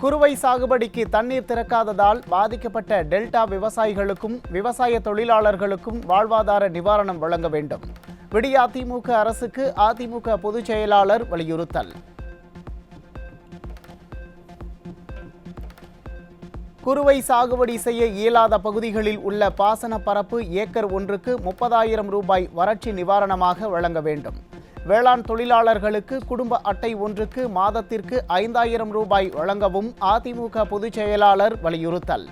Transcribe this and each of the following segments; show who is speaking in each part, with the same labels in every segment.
Speaker 1: குறுவை சாகுபடிக்கு தண்ணீர் திறக்காததால் பாதிக்கப்பட்ட டெல்டா விவசாயிகளுக்கும் விவசாய தொழிலாளர்களுக்கும் வாழ்வாதார நிவாரணம் வழங்க வேண்டும். விடிய அதிமுக அரசுக்கு அதிமுக பொதுச் செயலாளர் வலியுறுத்தல். குறுவை சாகுபடி செய்ய இயலாத பகுதிகளில் உள்ள பாசன பரப்பு ஏக்கர் ஒன்றுக்கு 30,000 ரூபாய் வறட்சி நிவாரணமாக வழங்க வேண்டும். வேளாண் தொழிலாளர்களுக்கு குடும்ப அட்டை ஒன்றுக்கு மாதத்திற்கு 5,000 ரூபாய் வழங்கவும் அதிமுக பொதுச் செயலாளர் வலியுறுத்தல்.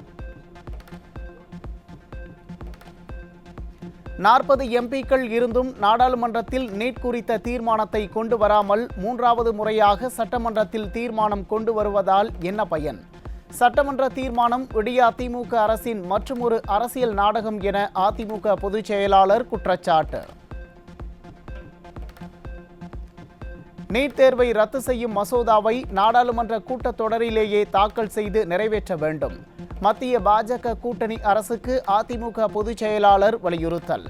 Speaker 1: 40 எம்பிக்கள் இருந்தும் நாடாளுமன்றத்தில் நீட் குறித்த தீர்மானத்தை கொண்டு வராமல் 3வது முறையாக சட்டமன்றத்தில் தீர்மானம் கொண்டு வருவதால் என்ன பயன்? சட்டமன்ற தீர்மானம் விடிய அதிமுக அரசின் மற்றுமொரு அரசியல் நாடகம் என அதிமுக பொதுச் செயலாளர் குற்றச்சாட்டு. நீட் தேர்வை ரத்து செய்யும் மசோதாவை நாடாளுமன்ற கூட்டத்தொடரிலேயே தாக்கல் செய்து நிறைவேற்ற வேண்டும். மத்திய பாஜக கூட்டணி அரசுக்கு அதிமுக பொதுச் செயலாளர் வலியுறுத்தல்.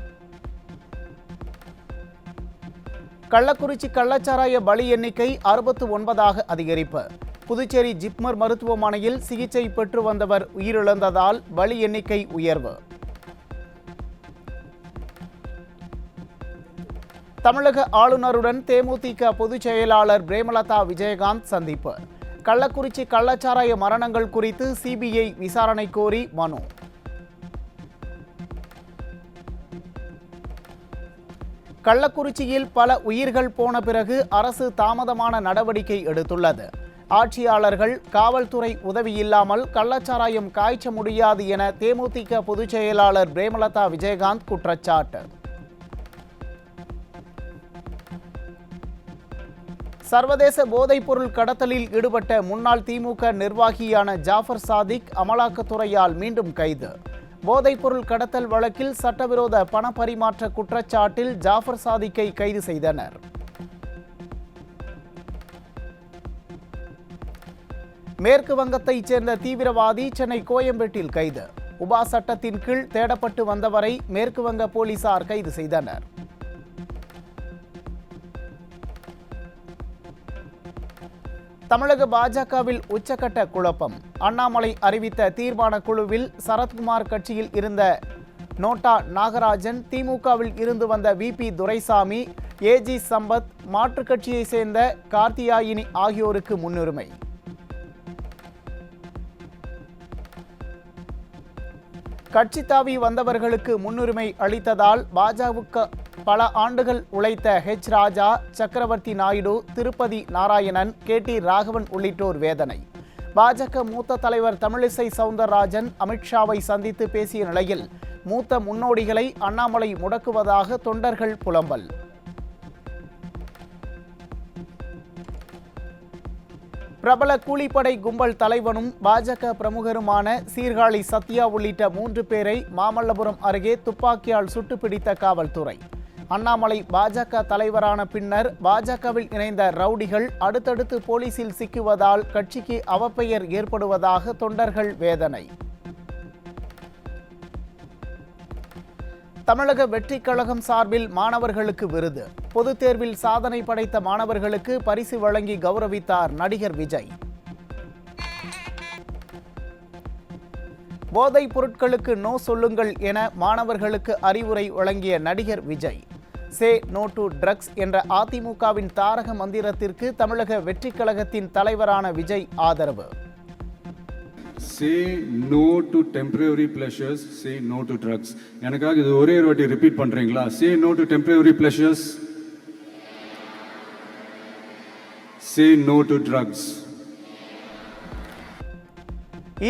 Speaker 1: கள்ளக்குறிச்சி கள்ளச்சாராய பலி எண்ணிக்கை 69ஆக அதிகரிப்பு. புதுச்சேரி ஜிப்மர் மருத்துவமனையில் சிகிச்சை பெற்று வந்தவர் உயிரிழந்ததால் பலி எண்ணிக்கை உயர்வு. தமிழக ஆளுநருடன் தேமுதிக பொதுச் செயலாளர் பிரேமலதா விஜயகாந்த் சந்திப்பு. கள்ளக்குறிச்சி கள்ளச்சாராய மரணங்கள் குறித்து சிபிஐ விசாரணை கோரி மனு. கள்ளக்குறிச்சியில் பல உயிர்கள் போன பிறகு அரசு தாமதமான நடவடிக்கை எடுத்துள்ளது. ஆட்சியாளர்கள் காவல்துறை உதவி இல்லாமல் கள்ளச்சாராயம் காய்ச்ச முடியாது என தேமுதிக பொதுச் செயலாளர் பிரேமலதா விஜயகாந்த் குற்றச்சாட்டு. சர்வதேச போதைப்பொருள் கடத்தலில் ஈடுபட்ட முன்னாள் திமுக நிர்வாகியான ஜாஃபர் சாதிக் அமலாக்கத்துறையால் மீண்டும் கைது. போதைப்பொருள் கடத்தல் வழக்கில் சட்டவிரோத பண பரிமாற்ற குற்றச்சாட்டில் ஜாஃபர் சாதிக்கை கைது செய்தனர். மேற்கு வங்கத்தைச் சேர்ந்த தீவிரவாதி சென்னை கோயம்பேட்டில் கைது. உபா சட்டத்தின் கீழ் தேடப்பட்டு வந்தவரை மேற்கு வங்க போலீசார் கைது செய்தனர். தமிழக பாஜகவில் உச்சக்கட்ட குழப்பம். அண்ணாமலை அறிவித்த தீர்மான குழுவில் சரத்குமார் கட்சியில் இருந்த நோட்டா நாகராஜன், திமுகவில் இருந்து வந்த விபி துரைசாமி, ஏஜி சம்பத், மாற்றுக் கட்சியை சேர்ந்த கார்த்தியாயினி ஆகியோருக்கு முன்னுரிமை. கட்சி தாவி வந்தவர்களுக்கு முன்னுரிமை அளித்ததால் பாஜக பல ஆண்டுகள் உழைத்த ராஜா, சக்கரவர்த்தி நாயுடு, திருப்பதி நாராயணன், KT ராகவன் உள்ளிட்டோர் வேதனை. பாஜக மூத்த தலைவர் தமிழிசை சவுந்தரராஜன் அமித்ஷாவை சந்தித்து பேசிய நிலையில் மூத்த முன்னோடிகளை அண்ணாமலை முடக்குவதாக தொண்டர்கள் புலம்பல். பிரபல கூலிப்படை கும்பல் தலைவனும் பாஜக பிரமுகருமான சீர்காழி சத்யா உள்ளிட்ட 3 பேரை மாமல்லபுரம் அருகே துப்பாக்கியால் சுட்டுப்பிடித்த காவல்துறை. அண்ணாமலை பாஜக தலைவரான பின்னர் பாஜகவில் இணைந்த ரவுடிகள் அடுத்தடுத்து போலீசில் சிக்குவதால் கட்சிக்கு அவப்பெயர் ஏற்படுவதாக தொண்டர்கள் வேதனை. தமிழக வெற்றிக் கழகம் சார்பில் மாணவர்களுக்கு விருது. பொதுத் தேர்வில் சாதனை படைத்த மாணவர்களுக்கு பரிசு வழங்கி கௌரவித்தார் நடிகர் விஜய். போதைப் பொருட்களுக்கு நோ சொல்லுங்கள் என மாணவர்களுக்கு அறிவுரை வழங்கிய நடிகர் Vijay. Say no to drugs என்ற அதிமுகவின் தாரக மந்திரத்திற்கு தமிழக வெற்றிக் கழகத்தின் தலைவரான விஜய் ஆதரவு.
Speaker 2: Say no to temporary pleasures, say no to drugs. எனக்காக இது ஒரே ஒரு வாட்டி ரிப்பீட் பண்றீங்களா? Say no to temporary pleasures. Say no to drugs.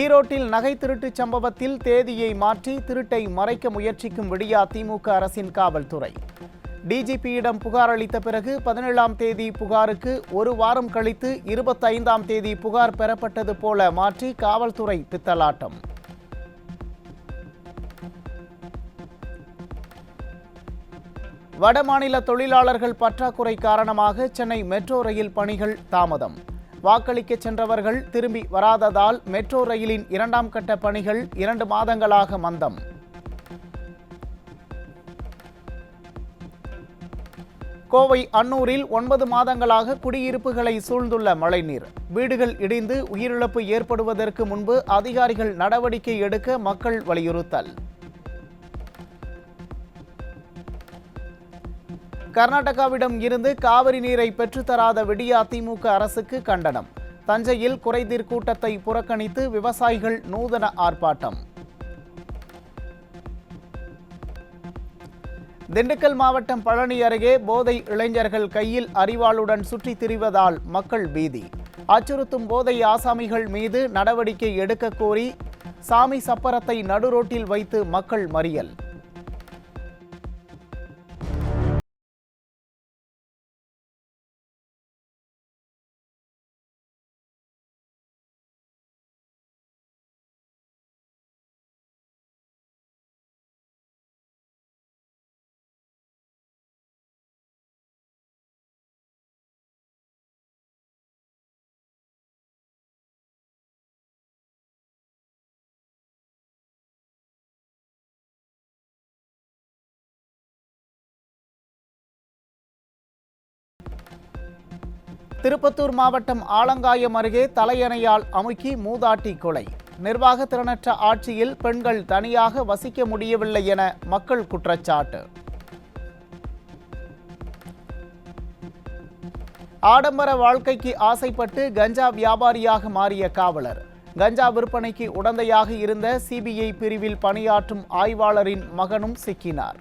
Speaker 1: ஈரோட்டில் நகை திருட்டு சம்பவத்தில் தேதியை மாற்றி திருட்டை மறைக்க முயற்சிக்கும் விடிய அதிமுக அரசின் காவல்துறை. டிஜிபியிடம் புகார் அளித்த பிறகு 17ஆம் தேதி புகாருக்கு ஒரு வாரம் கழித்து 25ஆம் தேதி புகார் பெறப்பட்டது போல மாற்றி காவல்துறை பித்தலாட்டம். வடமாநில தொழிலாளர்கள் பற்றாக்குறை காரணமாக சென்னை மெட்ரோ ரயில் பணிகள் தாமதம். வாக்களிக்க சென்றவர்கள் திரும்பி வராததால் மெட்ரோ ரயிலின் 2ஆம் கட்ட பணிகள் 2 மாதங்களாக மந்தம். கோவை அன்னூரில் 9 மாதங்களாக குடியிருப்புகளை சூழ்ந்துள்ள மழைநீர். வீடுகள் இடிந்து உயிரிழப்பு ஏற்படுவதற்கு முன்பு அதிகாரிகள் நடவடிக்கை எடுக்க மக்கள் வலியுறுத்தல். கர்நாடகாவிடம் இருந்து காவிரி நீரை பெற்றுத்தராத விடியா திமுக அரசுக்கு கண்டனம். தஞ்சையில் குறைதீர் கூட்டத்தை புறக்கணித்து விவசாயிகள் நூதன ஆர்ப்பாட்டம். திண்டுக்கல் மாவட்டம் பழனி அருகே போதை இளைஞர்கள் கையில் அரிவாளுடன் சுற்றித் திரிவதால் மக்கள் பீதி. அச்சுறுத்தும் போதை ஆசாமிகள் மீது நடவடிக்கை எடுக்க கோரி சாமி சப்பரத்தை நடுரோட்டில் வைத்து மக்கள் மறியல். திருப்பத்தூர் மாவட்டம் ஆலங்காயம் அருகே தலையணையால் அமுக்கி மூதாட்டி கொலை. நிர்வாக திறனற்ற ஆட்சியில் பெண்கள் தனியாக வசிக்க முடியவில்லை என மக்கள் குற்றச்சாட்டு. ஆடம்பர வாழ்க்கைக்கு ஆசைப்பட்டு கஞ்சா வியாபாரியாக மாறிய காவலர். கஞ்சா விற்பனைக்கு உடந்தையாக இருந்த சிபிஐ பிரிவில் பணியாற்றும் ஆய்வாளரின் மகனும் சிக்கினார்.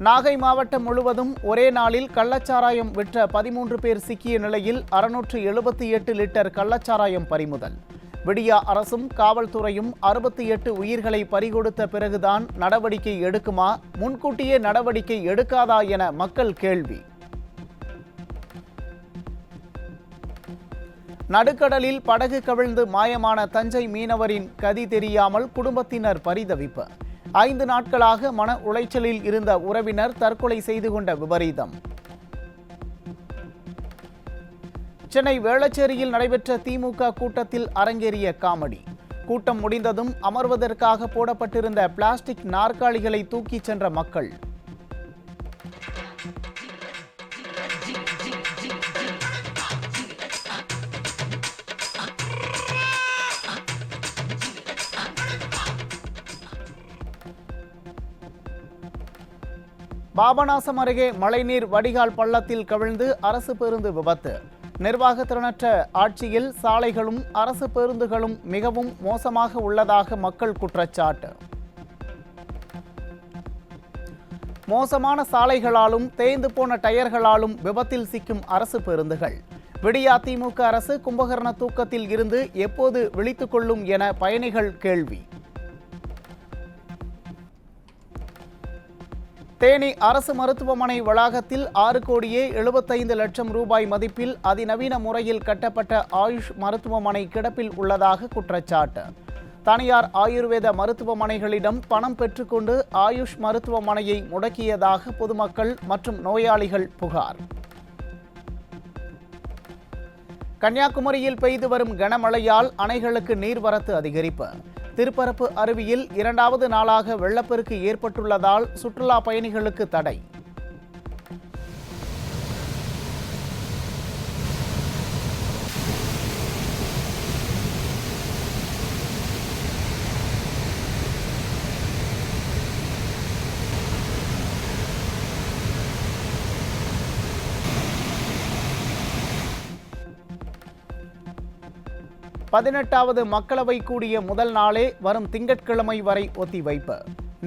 Speaker 1: நாகை மாவட்டம் முழுவதும் ஒரே நாளில் கள்ளச்சாராயம் விற்ற 13 பேர் சிக்கிய நிலையில் 678 லிட்டர் கள்ளச்சாராயம் பறிமுதல். விடியா அரசும் காவல்துறையும் 68 உயிர்களை பறிகொடுத்த பிறகுதான் நடவடிக்கை எடுக்குமா, முன்கூட்டியே நடவடிக்கை எடுக்காதா என மக்கள் கேள்வி. நடுக்கடலில் படகு கவிழ்ந்து மாயமான தஞ்சை மீனவரின் கதி தெரியாமல் குடும்பத்தினர் பரிதவிப்பு. 5 நாட்களாக மன உளைச்சலில் இருந்த உறவினர் தற்கொலை செய்து கொண்ட விபரீதம். சென்னை வேளச்சேரியில் நடைபெற்ற திமுக கூட்டத்தில் அரங்கேறிய காமெடி. கூட்டம் முடிந்ததும் அமர்வதற்காக போடப்பட்டிருந்த பிளாஸ்டிக் நாற்காலிகளை தூக்கிச் சென்ற மக்கள். பாபநாசம் அருகே மழைநீர் வடிகால் பள்ளத்தில் கவிழ்ந்து அரசு பேருந்து விபத்து. நிர்வாக திறனற்ற ஆட்சியில் சாலைகளும் அரசு பேருந்துகளும் மிகவும் மோசமாக உள்ளதாக மக்கள் குற்றச்சாட்டு. மோசமான சாலைகளாலும் தேய்ந்து போன டயர்களாலும் விபத்தில் சிக்கும் அரசு பேருந்துகள். விடியா திமுக அரசு கும்பகர்ண தூக்கத்தில் இருந்து எப்போது விழித்துக் கொள்ளும் என பயணிகள் கேள்வி. தேனி அரசு மருத்துவமனை வளாகத்தில் 6,75 லட்சம் ரூபாய் மதிப்பில் அதிநவீன முறையில் கட்டப்பட்ட ஆயுஷ் மருத்துவமனை கிடப்பில் உள்ளதாக குற்றச்சாட்டு. தனியார் ஆயுர்வேத மருத்துவமனைகளிடம் பணம் பெற்றுக்கொண்டு ஆயுஷ் மருத்துவமனையை முடக்கியதாக பொதுமக்கள் மற்றும் நோயாளிகள் புகார். கன்னியாகுமரியில் பெய்து வரும் கனமழையால் அணைகளுக்கு நீர்வரத்து அதிகரிப்பு. திருப்பரப்பு அருவியில் 2வது நாளாக வெள்ளப்பெருக்கு ஏற்பட்டுள்ளதால் சுற்றுலா பயணிகளுக்கு தடை. பதினெட்டாவது மக்களவை கூடிய முதல் நாளே வரும் திங்கட்கிழமை வரை ஒத்திவைப்பு.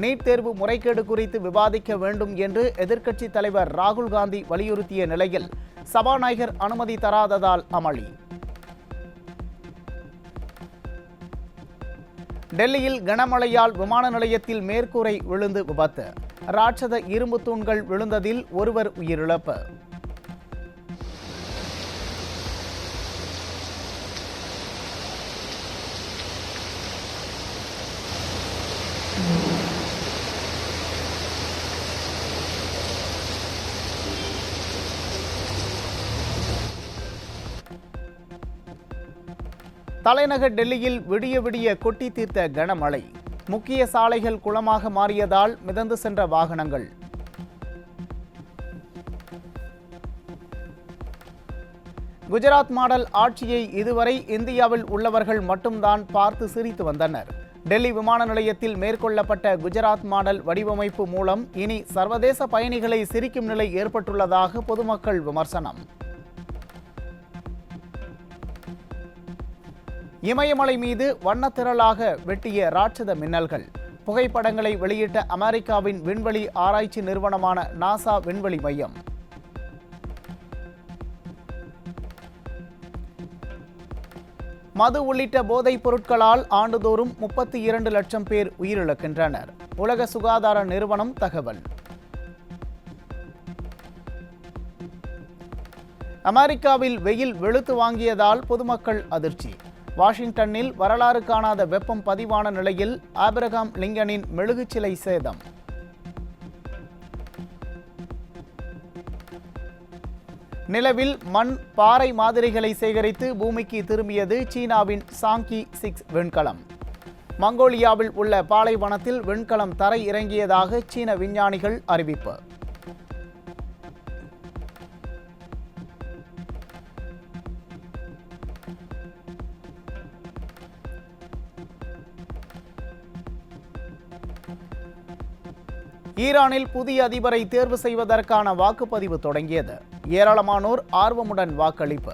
Speaker 1: நீட் தேர்வு முறைகேடு குறித்து விவாதிக்க வேண்டும் என்று எதிர்க்கட்சித் தலைவர் ராகுல் காந்தி வலியுறுத்திய நிலையில் சபாநாயகர் அனுமதி தராததால் அமளி. டெல்லியில் கனமழையால் விமான நிலையத்தில் மேற்கூரை விழுந்து விபத்து. ராட்சத இரும்பு தூண்கள் விழுந்ததில் ஒருவர் உயிரிழப்பு. தலைநகர் டெல்லியில் விடிய விடிய கொட்டி தீர்த்த கனமழை. முக்கிய சாலைகள் குளமாக மாறியதால் மிதந்து சென்ற வாகனங்கள். குஜராத் மாடல் ஆட்சியை இதுவரை இந்தியாவில் உள்ளவர்கள் மட்டும்தான் பார்த்து சிரித்து வந்தனர். டெல்லி விமான நிலையத்தில் மேற்கொள்ளப்பட்ட குஜராத் மாடல் வடிவமைப்பு மூலம் இனி சர்வதேச பயணிகளை சிரிக்கும் நிலை ஏற்பட்டுள்ளதாக பொதுமக்கள் விமர்சனம். இமயமலை மீது வண்ணத்திரளாக வெட்டிய ராட்சத மின்னல்கள். புகைப்படங்களை வெளியிட்ட அமெரிக்காவின் விண்வெளி ஆராய்ச்சி நிறுவனமான நாசா விண்வெளி மையம். மது உள்ளிட்ட போதைப் பொருட்களால் ஆண்டுதோறும் 32 லட்சம் பேர் உயிரிழக்கின்றனர். உலக சுகாதார நிறுவனம் தகவல். அமெரிக்காவில் வெயில் வெளுத்து வாங்கியதால் பொதுமக்கள் அதிர்ச்சி. வாஷிங்டனில் வரலாறு காணாத வெப்பம் பதிவான நிலையில் ஆபிரகாம் லிங்கனின் மெழுகுச் சிலை சேதம். நிலவில் மண் பாறை மாதிரிகளை சேகரித்து பூமிக்கு திரும்பியது சீனாவின் சாங்கி 6 விண்கலம். மங்கோலியாவில் உள்ள பாலைவனத்தில் விண்கலம் தரை இறங்கியதாக சீன விஞ்ஞானிகள் அறிவிப்பு. ஈரானில் புதிய அதிபரை தேர்வு செய்வதற்கான வாக்குப்பதிவு தொடங்கியது. ஏராளமானோர் ஆர்வமுடன் வாக்களிப்பு.